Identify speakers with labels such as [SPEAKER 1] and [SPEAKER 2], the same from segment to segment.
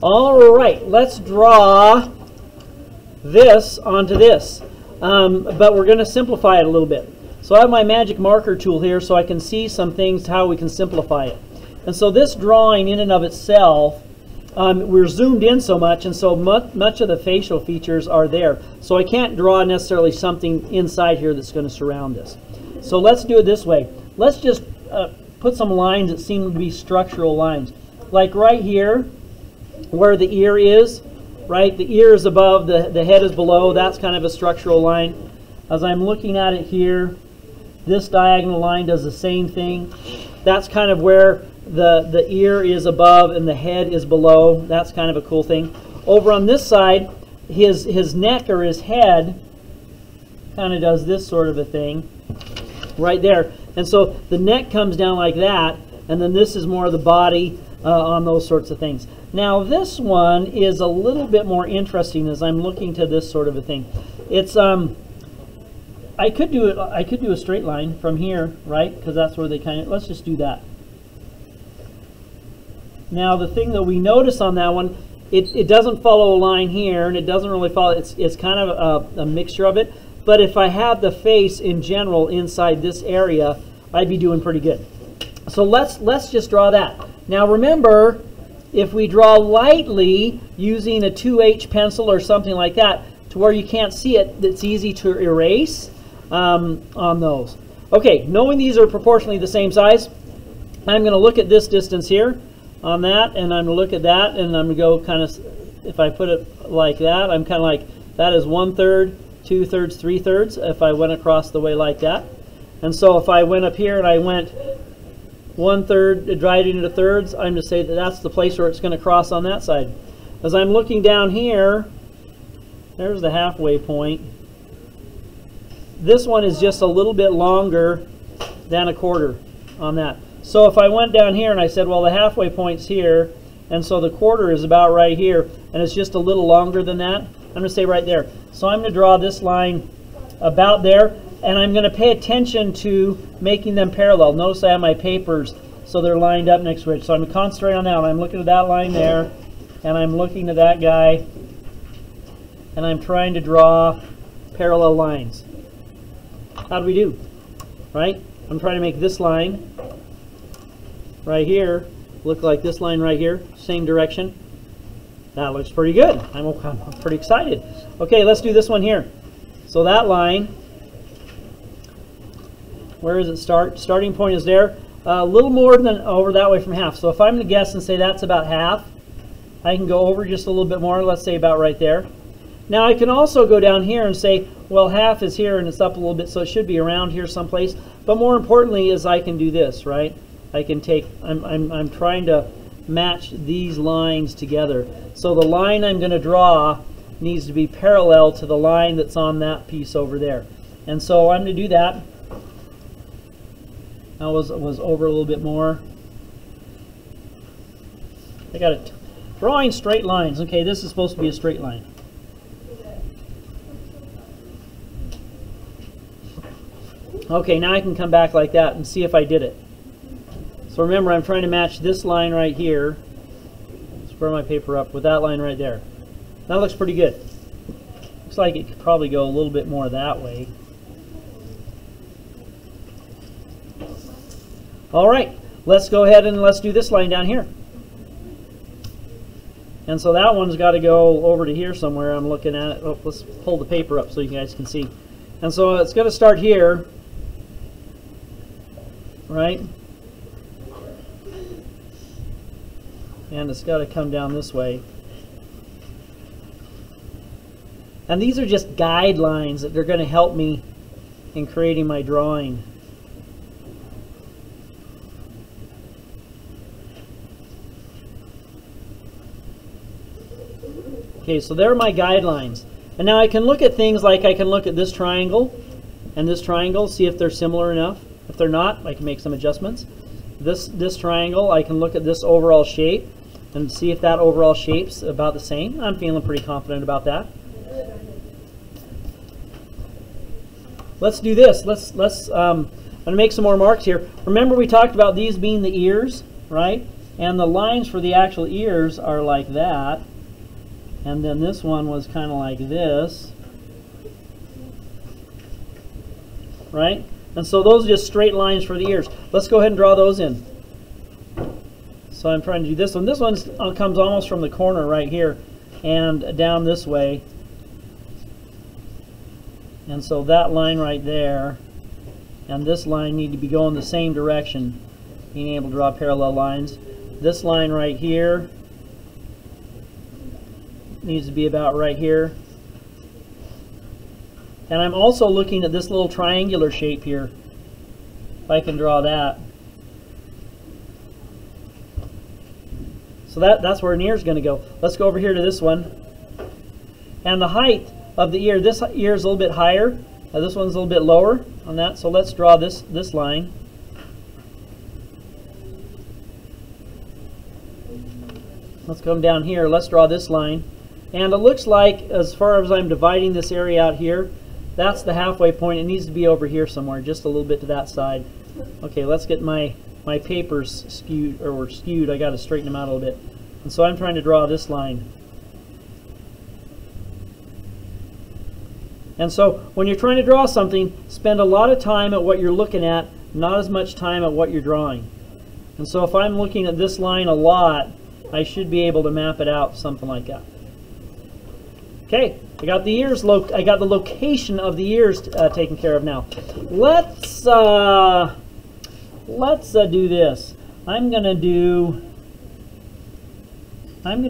[SPEAKER 1] All right, let's draw this onto this, but we're going to simplify it a little bit. So I have my magic marker tool here so I can see some things, how we can simplify it. And so this drawing in and of itself, we're zoomed in so much, and so much of the facial features are there. So I can't draw necessarily something inside here that's going to surround this. So let's do it this way. Let's just put some lines that seem to be structural lines. Like right here, where the ear is, right? The ear is above, the head is below. That's kind of a structural line. As I'm looking at it here, this diagonal line does the same thing. That's kind of where the ear is above and the head is below. That's kind of a cool thing. Over on this side, his neck or his head kind of does this sort of a thing right there. And so the neck comes down like that, and then this is more of the body on those sorts of things. Now this one is a little bit more interesting as I'm looking to this sort of a thing. It's I could do a straight line from here, right? Because that's where they kind of, let's just do that. Now the thing that we notice on that one, it doesn't follow a line here, and it doesn't really follow, it's kind of a mixture of it. But if I had the face in general inside this area, I'd be doing pretty good. So let's just draw that. Now remember, if we draw lightly using a 2H pencil or something like that, to where you can't see it, it's easy to erase on those. Okay, knowing these are proportionally the same size, I'm going to look at this distance here on that, and I'm going to look at that, and I'm going to go kind of, if I put it like that, I'm kind of like, that is 1/3, 2/3, 3/3, if I went across the way like that. And so if I went up here and I went 1/3, dried it into thirds, I'm going to say that that's the place where it's going to cross on that side. As I'm looking down here, there's the halfway point. This one is just a little bit longer than 1/4 on that. So if I went down here and I said, well, the halfway point's here, and so the 1/4 is about right here, and it's just a little longer than that, I'm going to say right there. So I'm going to draw this line about there, and I'm going to pay attention to making them parallel. Notice I have my papers so they're lined up next to it. So I'm concentrating on that. I'm looking at that line there, and I'm looking at that guy, and I'm trying to draw parallel lines. How do we do? Right? I'm trying to make this line right here look like this line right here, same direction. That looks pretty good. I'm pretty excited. Okay, let's do this one here. So that line, where does it start? Starting point is there. A little more than over that way from half. So if I'm going to guess and say that's about half, I can go over just a little bit more, let's say about right there. Now I can also go down here and say, well, half is here and it's up a little bit, so it should be around here someplace. But more importantly is I can do this, right? I can take, I'm trying to match these lines together. So the line I'm going to draw needs to be parallel to the line that's on that piece over there. And so I'm going to do that. That was over a little bit more. I got it. Drawing straight lines. Okay, this is supposed to be a straight line. Okay, now I can come back like that and see if I did it. So remember, I'm trying to match this line right here. Square my paper up with that line right there. That looks pretty good. Looks like it could probably go a little bit more that way. All right, let's go ahead and let's do this line down here. And so that one's got to go over to here somewhere. I'm looking at it. Oh, let's pull the paper up so you guys can see. And so it's going to start here, right? And it's got to come down this way. And these are just guidelines that they're going to help me in creating my drawing. Okay, so there are my guidelines. And now I can look at things like I can look at this triangle and this triangle, see if they're similar enough. If they're not, I can make some adjustments. This triangle, I can look at this overall shape and see if that overall shape's about the same. I'm feeling pretty confident about that. Let's do this. I'm going to make some more marks here. Remember we talked about these being the ears, right? And the lines for the actual ears are like that. And then this one was kind of like this. Right? And so those are just straight lines for the ears. Let's go ahead and draw those in. So I'm trying to do this one. This one comes almost from the corner right here and down this way. And so that line right there and this line need to be going the same direction, being able to draw parallel lines. This line right here needs to be about right here. And I'm also looking at this little triangular shape here, if I can draw that. So that's where an ear is going to go. Let's go over here to this one. And the height of the ear, this ear is a little bit higher. This one's a little bit lower on that. So let's draw this line. Let's come down here. Let's draw this line. And it looks like, as far as I'm dividing this area out here, that's the halfway point. It needs to be over here somewhere, just a little bit to that side. Okay, let's get my papers skewed, or skewed. I got to straighten them out a little bit. And so I'm trying to draw this line. And so when you're trying to draw something, spend a lot of time at what you're looking at, not as much time at what you're drawing. And so if I'm looking at this line a lot, I should be able to map it out, something like that. Okay, I got the ears. I got the location of the ears taken care of now. Let's do this. I'm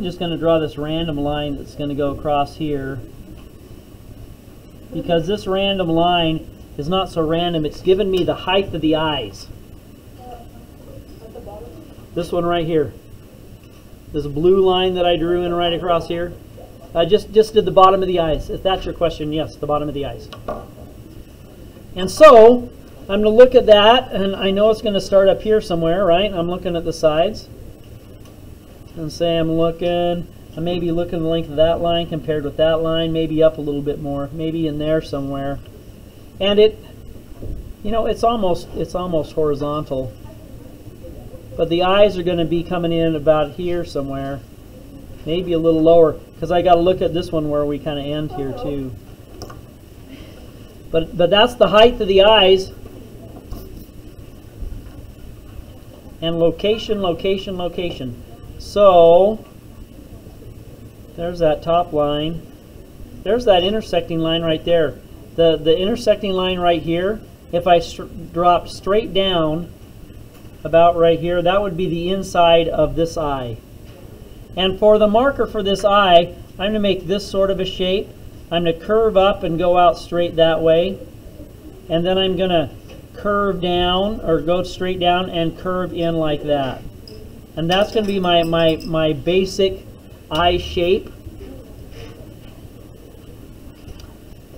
[SPEAKER 1] just going to draw this random line that's going to go across here, because this random line is not so random. It's given me the height of the eyes. This one right here. This blue line that I drew in right across here. I just did the bottom of the eyes. If that's your question, yes, the bottom of the eyes. And so I'm going to look at that, and I know it's going to start up here somewhere, right? I'm looking at the sides. And say I may be looking at the length of that line compared with that line, maybe up a little bit more, maybe in there somewhere. And it's almost horizontal. But the eyes are going to be coming in about here somewhere, maybe a little lower, because I got to look at this one where we kind of end here too. But that's the height of the eyes. And location, location, location. So there's that top line. There's that intersecting line right there. The intersecting line right here, if I drop straight down about right here, that would be the inside of this eye. And for the marker for this eye, I'm going to make this sort of a shape. I'm going to curve up and go out straight that way. And then I'm going to curve down, or go straight down and curve in like that. And that's going to be my basic eye shape.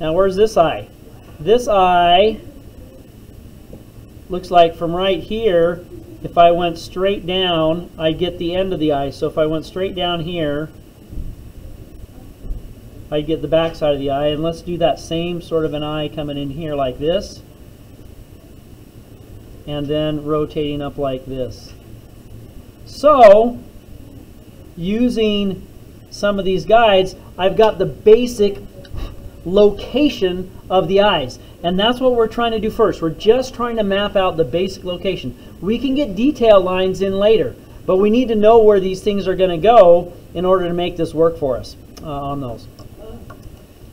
[SPEAKER 1] Now where's this eye? This eye looks like from right here, if I went straight down, I get the end of the eye. So if I went straight down here, I get the back side of the eye. And let's do that same sort of an eye coming in here like this, and then rotating up like this. So using some of these guides, I've got the basic location of the eyes. And that's what we're trying to do first. We're just trying to map out the basic location. We can get detail lines in later, but we need to know where these things are going to go in order to make this work for us on those.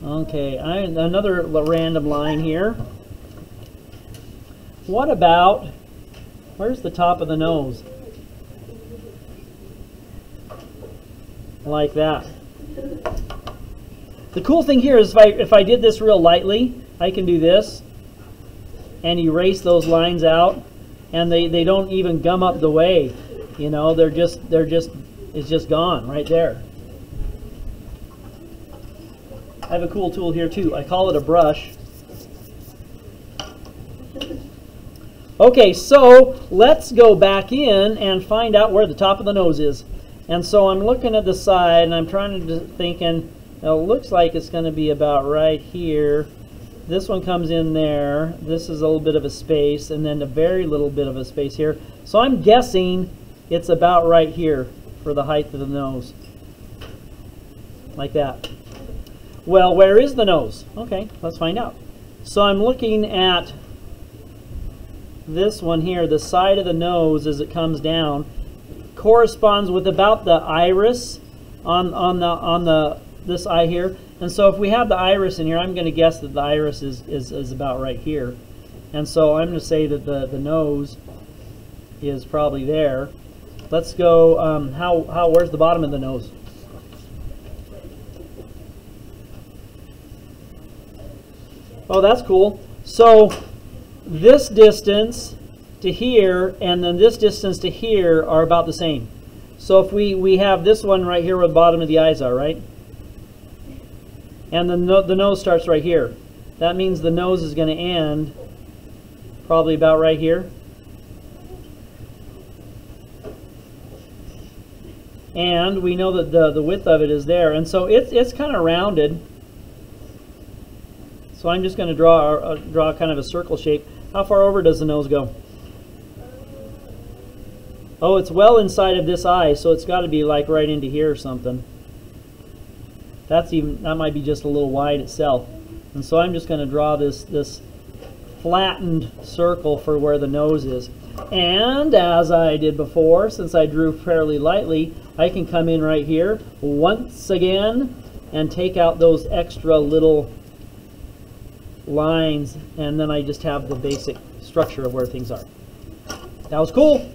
[SPEAKER 1] Okay, another random line here. What about, where's the top of the nose? Like that. The cool thing here is if I did this real lightly, I can do this and erase those lines out, and they don't even gum up the way. You know, it's just gone right there. I have a cool tool here too. I call it a brush. Okay, so let's go back in and find out where the top of the nose is. And so I'm looking at the side, and I'm trying to thinking, it looks like it's going to be about right here. This one comes in there. This is a little bit of a space, and then a very little bit of a space here. So I'm guessing it's about right here for the height of the nose. Like that. Well, where is the nose? Okay, let's find out. So I'm looking at this one here. The side of the nose as it comes down corresponds with about the iris on this eye here. And so if we have the iris in here, I'm going to guess that the iris is about right here. And so I'm going to say that the nose is probably there. Let's go, where's the bottom of the nose? Oh, that's cool. So this distance to here and then this distance to here are about the same. So if we have this one right here where the bottom of the eyes are, right? And the nose starts right here. That means the nose is going to end probably about right here. And we know that the width of it is there. And so it's kind of rounded. So I'm just going to draw kind of a circle shape. How far over does the nose go? Oh, it's well inside of this eye, so it's got to be like right into here or something. That might be just a little wide itself. And so I'm just going to draw this flattened circle for where the nose is. And as I did before, since I drew fairly lightly, I can come in right here once again and take out those extra little lines, and then I just have the basic structure of where things are. That was cool.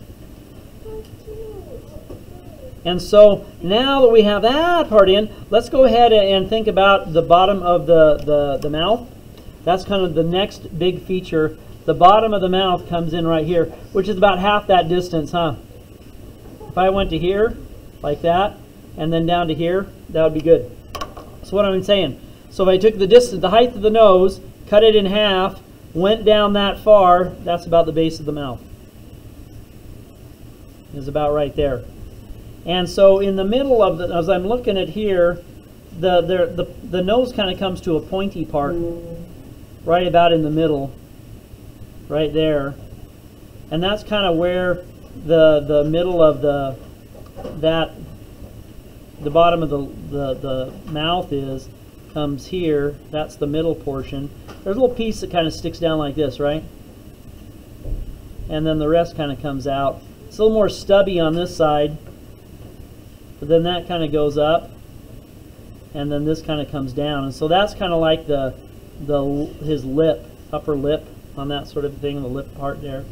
[SPEAKER 1] And so now that we have that part in, let's go ahead and think about the bottom of the mouth. That's kind of the next big feature. The bottom of the mouth comes in right here, which is about half that distance, huh? If I went to here, like that, and then down to here, that would be good. So what I'm saying, so if I took the distance, the height of the nose, cut it in half, went down that far, that's about the base of the mouth. Is about right there. And so in the middle of the, as I'm looking at here, the nose kind of comes to a pointy part, right about in the middle, right there. And that's kind of where the middle of the bottom of the mouth is, comes here. That's the middle portion. There's a little piece that kind of sticks down like this, right? And then the rest kind of comes out. It's a little more stubby on this side, but then that kind of goes up, and then this kind of comes down. And so that's kind of like his lip, upper lip on that sort of thing, the lip part there.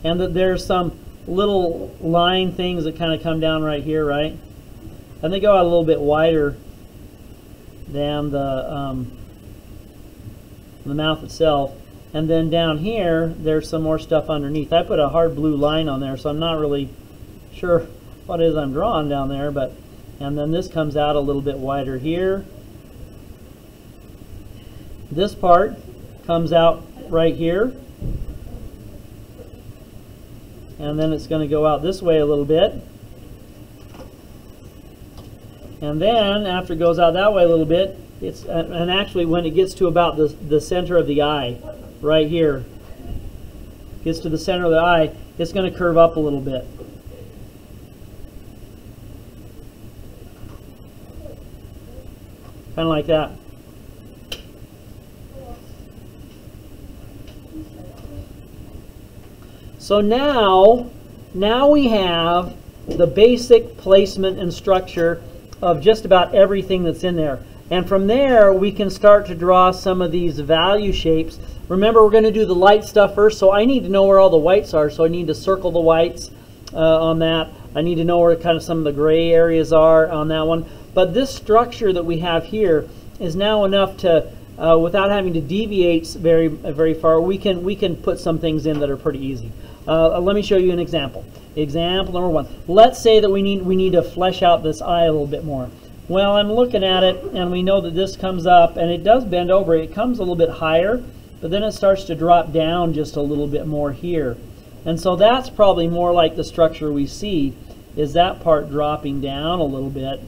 [SPEAKER 1] And that there's some little line things that kind of come down right here, right? And they go out a little bit wider than the mouth itself. And then down here, there's some more stuff underneath. I put a hard blue line on there, so I'm not really sure what it is I'm drawing down there. But and then this comes out a little bit wider here. This part comes out right here. And then it's going to go out this way a little bit. And then after it goes out that way a little bit, it's and actually when it gets to about the center of the eye, right here, gets to the center of the eye, it's going to curve up a little bit. Kind of like that. So now we have the basic placement and structure of just about everything that's in there. And from there, we can start to draw some of these value shapes. Remember, we're going to do the light stuff first, so I need to know where all the whites are, so I need to circle the whites on that. I need to know where kind of some of the gray areas are on that one. But this structure that we have here is now enough to, without having to deviate very far, we can put some things in that are pretty easy. Let me show you an example. Example number one. Let's say that we need to flesh out this eye a little bit more. Well, I'm looking at it, and we know that this comes up, and it does bend over. It comes a little bit higher, but then it starts to drop down just a little bit more here. And so that's probably more like the structure we see, is that part dropping down a little bit,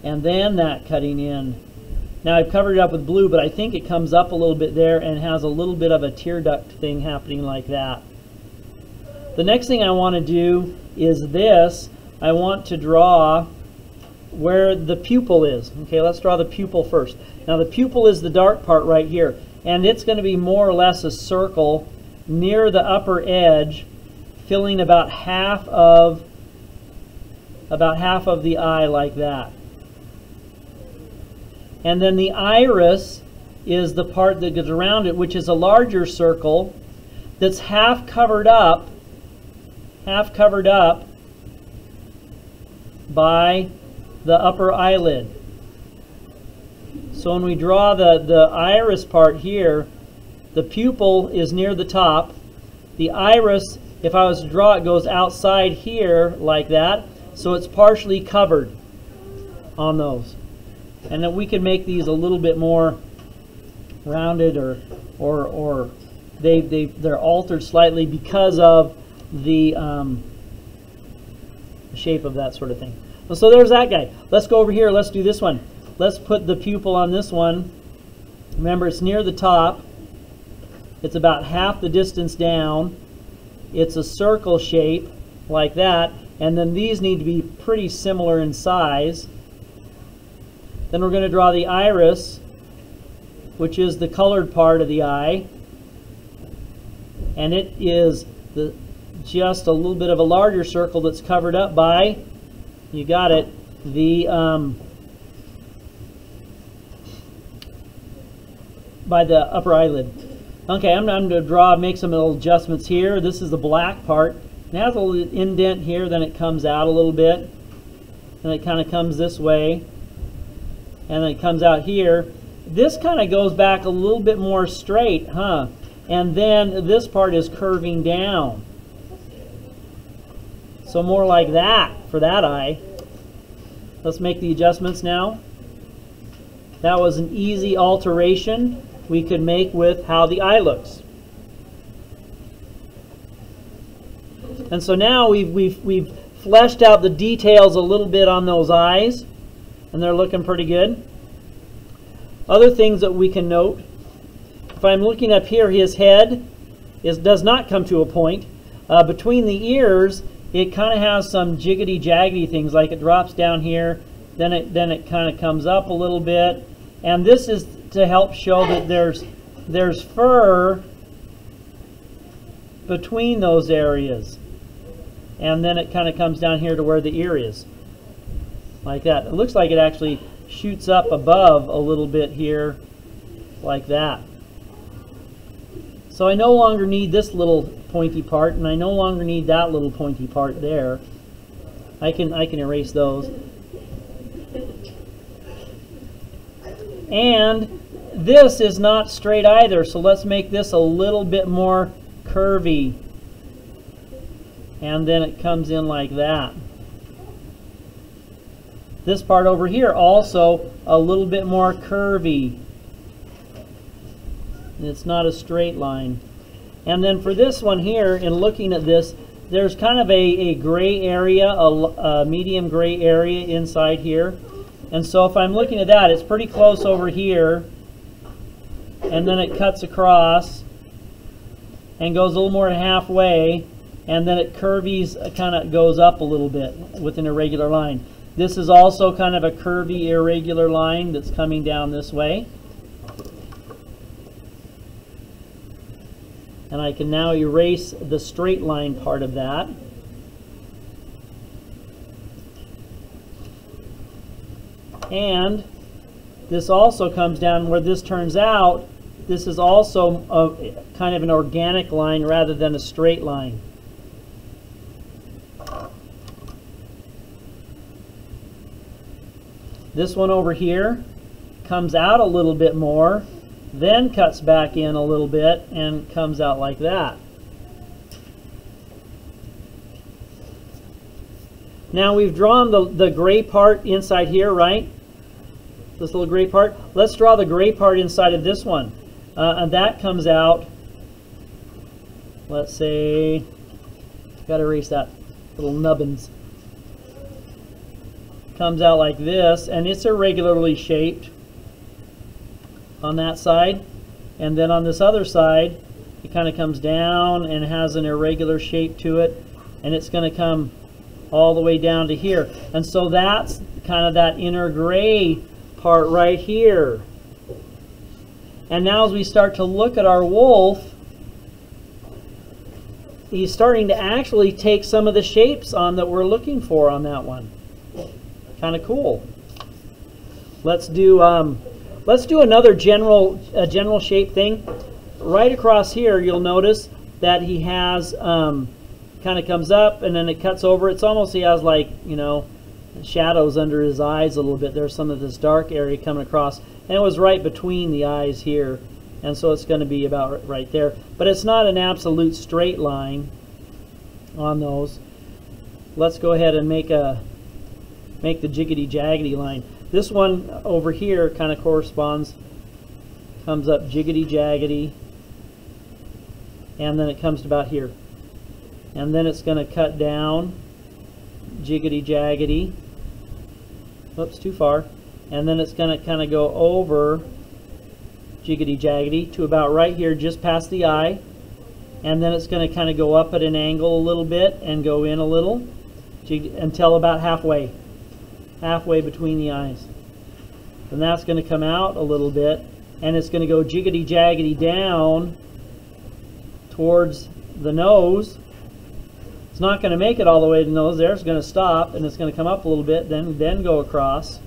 [SPEAKER 1] and then that cutting in. Now I've covered it up with blue, but I think it comes up a little bit there and has a little bit of a tear duct thing happening like that. The next thing I want to do is this. I want to draw where the pupil is. Okay, let's draw the pupil first. Now the pupil is the dark part right here, and it's going to be more or less a circle near the upper edge, filling about half of the eye like that. And then the iris is the part that goes around it, which is a larger circle that's half covered up by the upper eyelid. So when we draw the iris part here, the pupil is near the top. The iris, if I was to draw it, goes outside here like that, so it's partially covered on those. And then we can make these a little bit more rounded, or they're altered slightly because of the shape of that sort of thing. So there's that guy. Let's go over here. Let's do this one. Let's put the pupil on this one. Remember, it's near the top. It's about half the distance down. It's a circle shape like that. And then these need to be pretty similar in size. Then we're going to draw the iris, which is the colored part of the eye. And it is just a little bit of a larger circle that's covered up by, you got it, by the upper eyelid. Okay, I'm going to make some little adjustments here. This is the black part. It has a little indent here, then it comes out a little bit. And it kind of comes this way. And then it comes out here. This kind of goes back a little bit more straight, huh? And then this part is curving down. So more like that for that eye. Let's make the adjustments now. That was an easy alteration we could make with how the eye looks. And so now we've fleshed out the details a little bit on those eyes, and they're looking pretty good. Other things that we can note, if I'm looking up here, his head does not come to a point. Between the ears, it kind of has some jiggity jaggedy things, like it drops down here, then it kind of comes up a little bit, and this is to help show that there's fur between those areas, and then it kind of comes down here to where the ear is, like that. It looks like it actually shoots up above a little bit here, like that. So I no longer need this little pointy part, and I no longer need that little pointy part there. I can erase those. And this is not straight either, so let's make this a little bit more curvy. And then it comes in like that. This part over here also a little bit more curvy. It's not a straight line. And then for this one here, in looking at this, there's kind of a gray area, a medium gray area inside here. And so if I'm looking at that, it's pretty close over here. And then it cuts across and goes a little more than halfway. And then it curvies, kind of goes up a little bit with an irregular line. This is also kind of a curvy, irregular line that's coming down this way. And I can now erase the straight line part of that. And this also comes down where this turns out. This is also kind of an organic line rather than a straight line. This one over here comes out a little bit more, then cuts back in a little bit and comes out like that. Now we've drawn the gray part inside here, right? This little gray part. Let's draw the gray part inside of this one. And that comes out, let's say, got to erase that little nubbins. Comes out like this, and it's irregularly shaped on that side. And then on this other side, It kind of comes down and has an irregular shape to it, and it's going to come all the way down to here. And so that's kind of that inner gray part right here. And now as we start to look at our wolf, he's starting to actually take some of the shapes on that we're looking for on that one. Kind of cool. Let's do another general shape thing. Right across here, you'll notice that he has kind of comes up and then it cuts over. It's almost, he has like, you know, shadows under his eyes a little bit. There's some of this dark area coming across, and it was right between the eyes here, and so it's going to be about right there. But it's not an absolute straight line on those. Let's go ahead and make the jiggity jaggedy line. This one over here kind of corresponds, comes up jiggity jaggedy, and then it comes to about here, and then it's going to cut down jiggity jaggedy. Oops, too far. And then it's going to kind of go over jiggity jaggedy to about right here, just past the eye. And then it's going to kind of go up at an angle a little bit and go in a little until about halfway between the eyes. And that's going to come out a little bit, and it's going to go jiggity jaggedy down towards the nose. It's not going to make it all the way to the nose there. It's going to stop, and it's going to come up a little bit, then go across.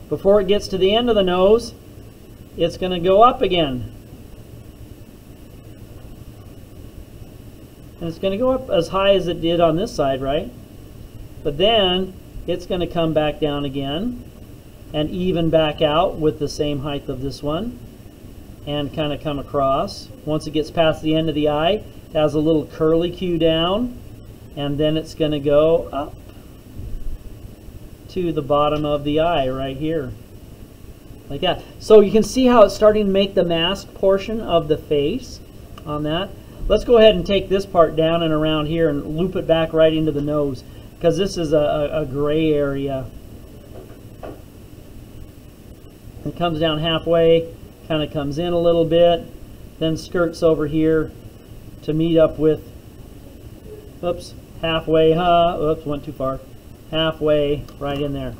[SPEAKER 1] Before it gets to the end of the nose, it's going to go up again. And it's going to go up as high as it did on this side, right? But then it's going to come back down again and even back out with the same height of this one and kind of come across. Once it gets past the end of the eye, it has a little curly cue down, and then it's going to go up to the bottom of the eye right here, like that. So you can see how it's starting to make the mask portion of the face on that. Let's go ahead and take this part down and around here and loop it back right into the nose, because this is a gray area. It comes down halfway, kind of comes in a little bit, then skirts over here to meet up with, oops, halfway, oops, went too far. Halfway right in there.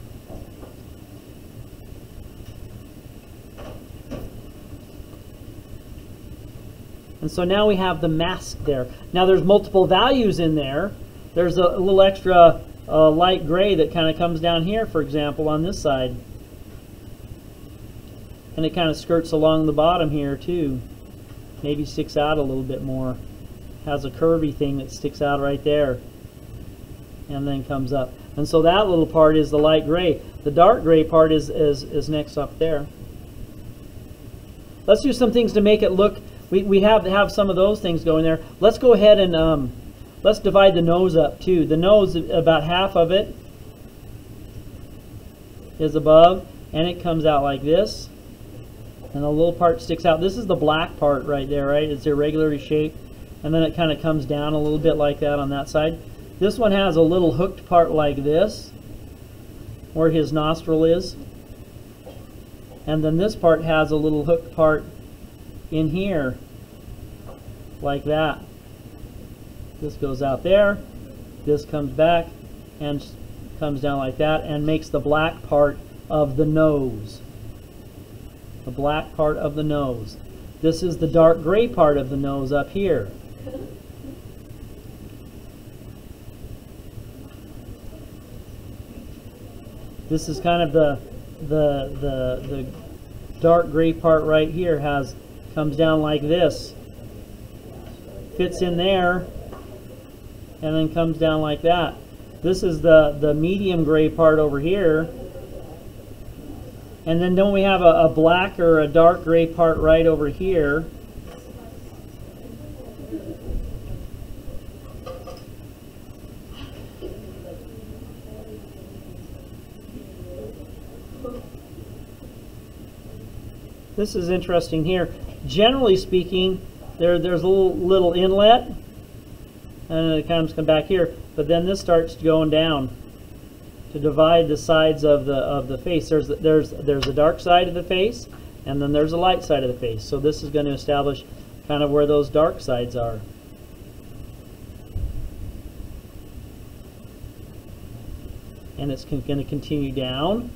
[SPEAKER 1] And so now we have the mask there. Now there's multiple values in there. There's a little extra light gray that kind of comes down here, for example, on this side. And it kind of skirts along the bottom here too. Maybe sticks out a little bit more. Has a curvy thing that sticks out right there. And then comes up. And so that little part is the light gray. The dark gray part is next up there. Let's do some things to make it look, we have some of those things going there. Let's go ahead and let's divide the nose up too. The nose, about half of it is above, and it comes out like this. And the little part sticks out. This is the black part right there, right? It's irregularly shaped. And then it kind of comes down a little bit like that on that side. This one has a little hooked part like this, where his nostril is. And then this part has a little hooked part in here, like that. This goes out there, this comes back and comes down like that and makes the black part of the nose. The black part of the nose. This is the dark gray part of the nose up here. This is kind of the dark gray part right here, comes down like this, fits in there, and then comes down like that. This is the medium gray part over here, and then don't we have a black or a dark gray part right over here. This is interesting here. Generally speaking, there's a little inlet, and it comes back here. But then this starts going down to divide the sides of the face. There's a dark side of the face, and then there's a light side of the face. So this is going to establish kind of where those dark sides are. And it's going to continue down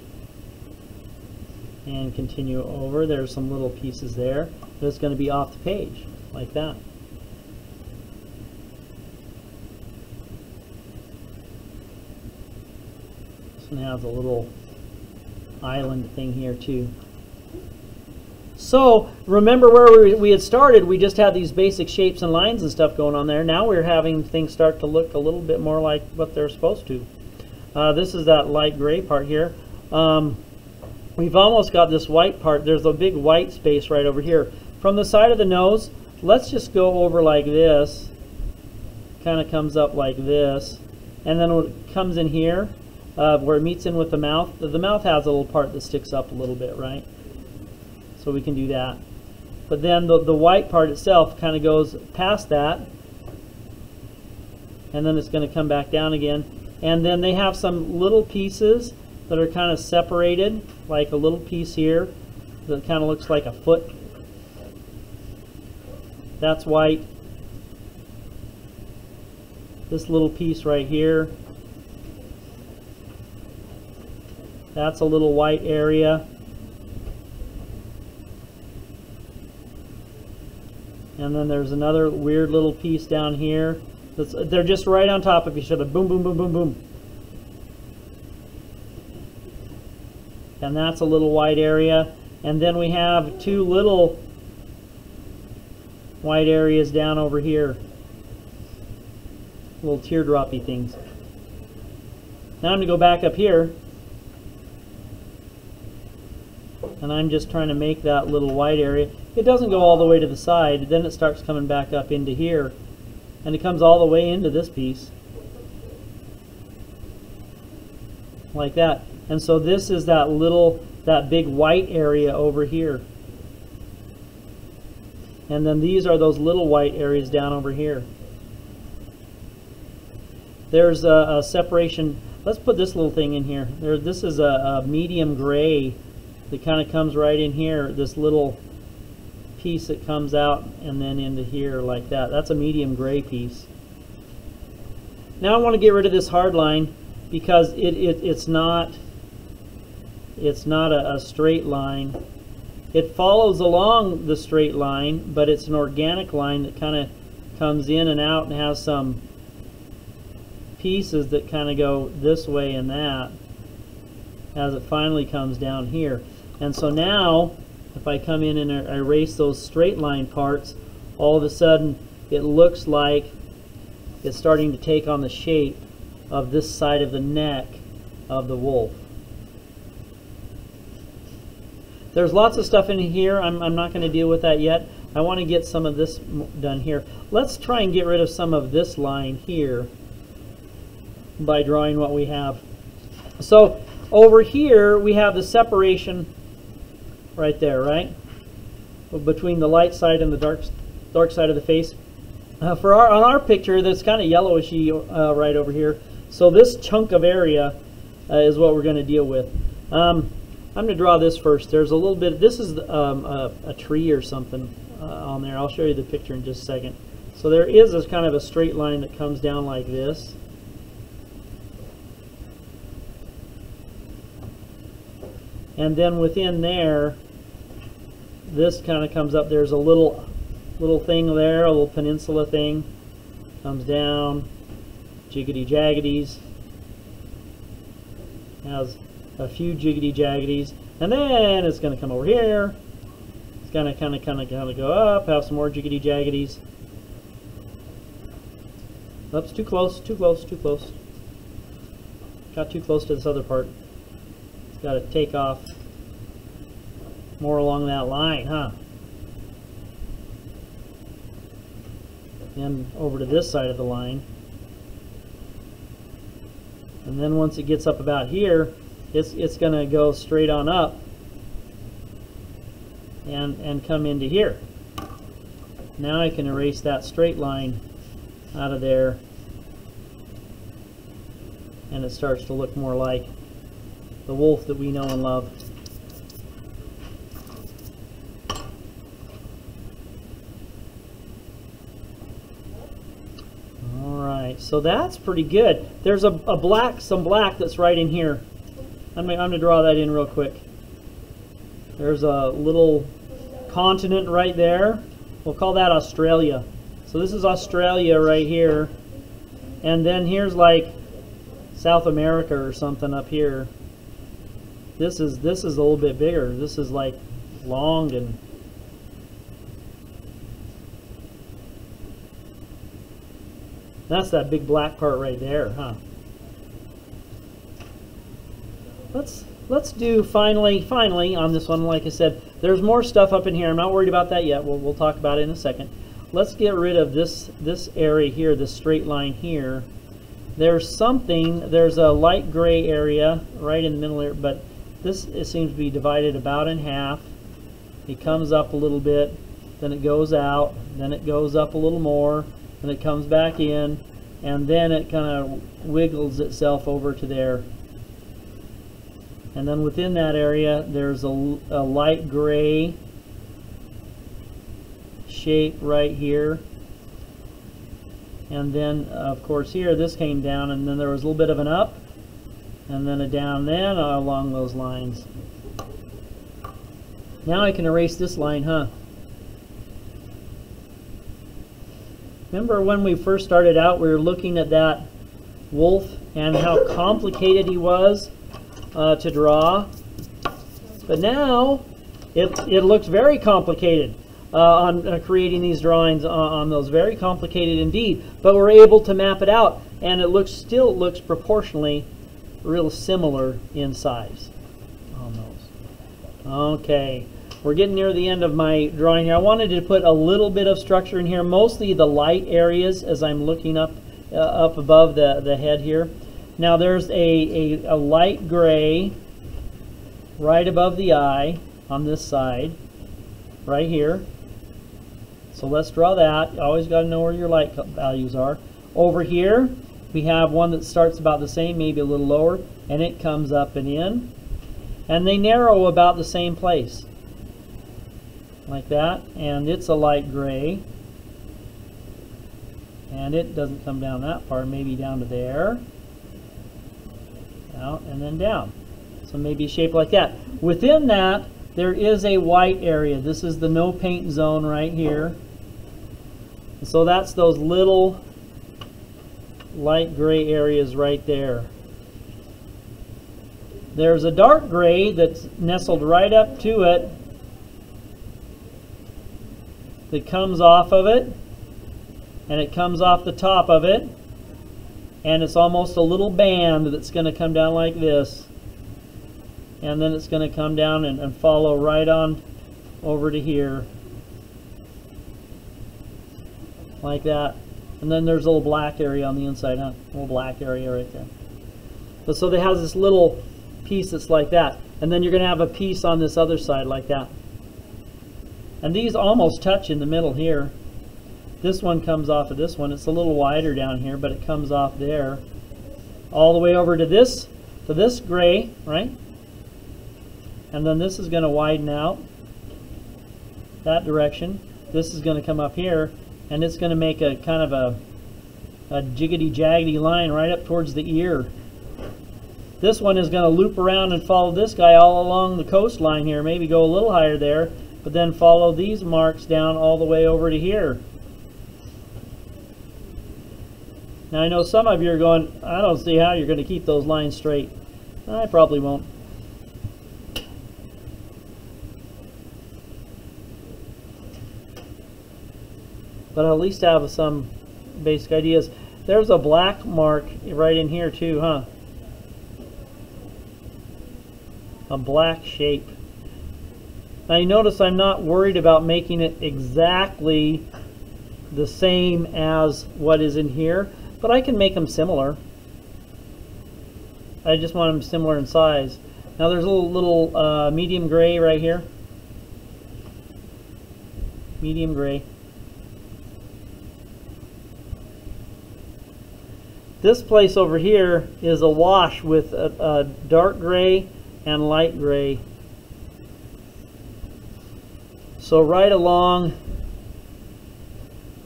[SPEAKER 1] and continue over. There's some little pieces there that's going to be off the page like that. This one has a little island thing here too. So remember where we had started, we just had these basic shapes and lines and stuff going on there. Now we're having things start to look a little bit more like what they're supposed to. This is that light gray part here. We've almost got this white part. There's a big white space right over here. From the side of the nose, let's just go over like this. Kind of comes up like this. And then when it comes in here, where it meets in with the mouth has a little part that sticks up a little bit, right? So we can do that. But then the white part itself kind of goes past that. And then it's going to come back down again. And then they have some little pieces that are kind of separated, like a little piece here that kind of looks like a foot. That's white. This little piece right here, that's a little white area. And then there's another weird little piece down here. They're just right on top of each other. Boom, boom, boom, boom, boom. And that's a little white area. And then we have two little white areas down over here. Little teardroppy things. Now I'm going to go back up here. And I'm just trying to make that little white area. It doesn't go all the way to the side. Then it starts coming back up into here. And it comes all the way into this piece. Like that. And so this is that big white area over here. And then these are those little white areas down over here. There's a separation. Let's put this little thing in here. This is a medium gray that kind of comes right in here. This little piece that comes out and then into here like that. That's a medium gray piece. Now I want to get rid of this hard line because it's not a straight line. It follows along the straight line, but it's an organic line that kind of comes in and out and has some pieces that kind of go this way and that as it finally comes down here. And so now if I come in and erase those straight line parts, all of a sudden it looks like it's starting to take on the shape of this side of the neck of the wolf. There's lots of stuff in here. I'm not going to deal with that yet. I want to get some of this done here. Let's try and get rid of some of this line here by drawing what we have. So over here we have the separation right there, right? Between the light side and the dark side of the face. On our picture, that's kind of yellowishy right over here. So this chunk of area is what we're going to deal with. I'm going to draw this first. There's a little bit. This is a tree or something on there. I'll show you the picture in just a second. So there is this kind of a straight line that comes down like this. And then within there, this kind of comes up. There's a little thing there, a little peninsula thing. Comes down, jiggity jaggities. Has a few jiggity jaggities. And then it's going to come over here. It's going to kind of go up, have some more jiggity jaggities. Oops, too close, too close, too close. Got too close to this other part. It's got to take off more along that line, huh? And over to this side of the line. And then once it gets up about here, it's going to go straight on up and come into here. Now I can erase that straight line out of there, and it starts to look more like the wolf that we know and love. So that's pretty good. There's some black that's right in here. I'm gonna draw that in real quick. There's a little continent right there. We'll call that Australia. So this is Australia right here. And then here's like South America or something up here. This is a little bit bigger. This is like long and that's that big black part right there, huh? Let's do finally on this one. Like I said, there's more stuff up in here. I'm not worried about that yet. We'll talk about it in a second. Let's get rid of this area here, this straight line here. There's a light gray area right in the middle here, but it seems to be divided about in half. It comes up a little bit, then it goes out, then it goes up a little more, and it comes back in, and then it kind of wiggles itself over to there. And then within that area, there's a light gray shape right here. And then, of course, here, this came down, and then there was a little bit of an up, and then a down then along those lines. Now I can erase this line, huh? Remember when we first started out, we were looking at that wolf and how complicated he was to draw, but now it looks very complicated on creating these drawings on those. Very complicated indeed, but we're able to map it out, and it still looks proportionally real similar in size on those. Okay, we're getting near the end of my drawing here. I wanted to put a little bit of structure in here, mostly the light areas as I'm looking up above the head here. Now there's a light gray right above the eye on this side, right here. So let's draw that. You always got to know where your light values are. Over here, we have one that starts about the same, maybe a little lower, and it comes up and in. And they narrow about the same place, like that. And it's a light gray. And it doesn't come down that far, maybe down to there. Out and then down. So maybe a shape like that. Within that, there is a white area. This is the no paint zone right here. So that's those little light gray areas right there. There's a dark gray that's nestled right up to it that comes off of it, and it comes off the top of it, and it's almost a little band that's going to come down like this, and then it's going to come down and follow right on over to here like that. And then there's a little black area on the inside, huh? A little black area right there. But so they have this little piece that's like that, and then you're going to have a piece on this other side like that. And these almost touch in the middle here. This one comes off of this one. It's a little wider down here, but it comes off there all the way over to this gray, right? And then this is going to widen out that direction. This is going to come up here, and it's going to make a kind of a jiggity-jaggedy line right up towards the ear. This one is going to loop around and follow this guy all along the coastline here, maybe go a little higher there, but then follow these marks down all the way over to here. Now I know some of you are going, I don't see how you're going to keep those lines straight. I probably won't. But I'll at least have some basic ideas. There's a black mark right in here too, huh? A black shape. Now you notice I'm not worried about making it exactly the same as what is in here, but I can make them similar. I just want them similar in size. Now there's a little medium gray right here. Medium gray. This place over here is a wash with a dark gray and light gray. So right along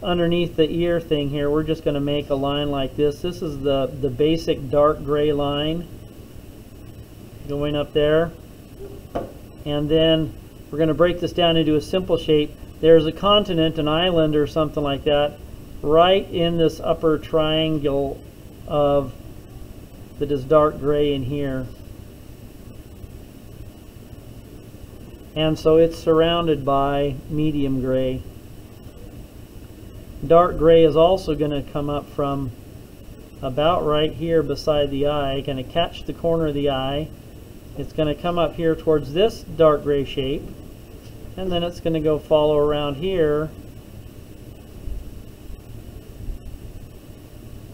[SPEAKER 1] underneath the ear thing here, we're just going to make a line like this. This is the basic dark gray line going up there. And then we're going to break this down into a simple shape. There's a continent, an island or something like that, right in this upper triangle of that is dark gray in here. And so it's surrounded by medium gray. Dark gray is also going to come up from about right here beside the eye, going to catch the corner of the eye. It's going to come up here towards this dark gray shape, and then it's going to go follow around here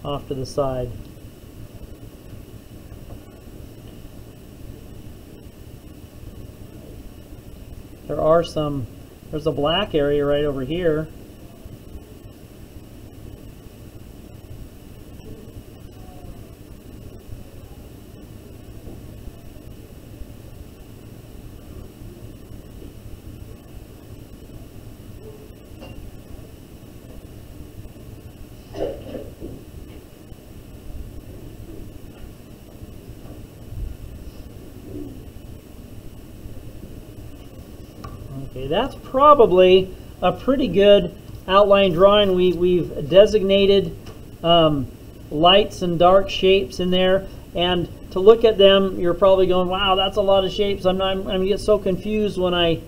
[SPEAKER 1] off to the side. There's a black area right over here. Okay, that's probably a pretty good outline drawing. We've designated lights and dark shapes in there, and to look at them, you're probably going, "Wow, that's a lot of shapes. I'm going to get so confused when I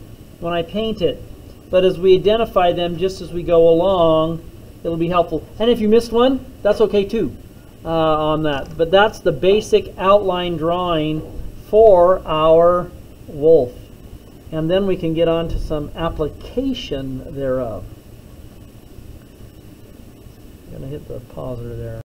[SPEAKER 1] paint it." But as we identify them, just as we go along, it'll be helpful. And if you missed one, that's okay too on that. But that's the basic outline drawing for our wolf. And then we can get on to some application thereof. I'm going to hit the pauser there.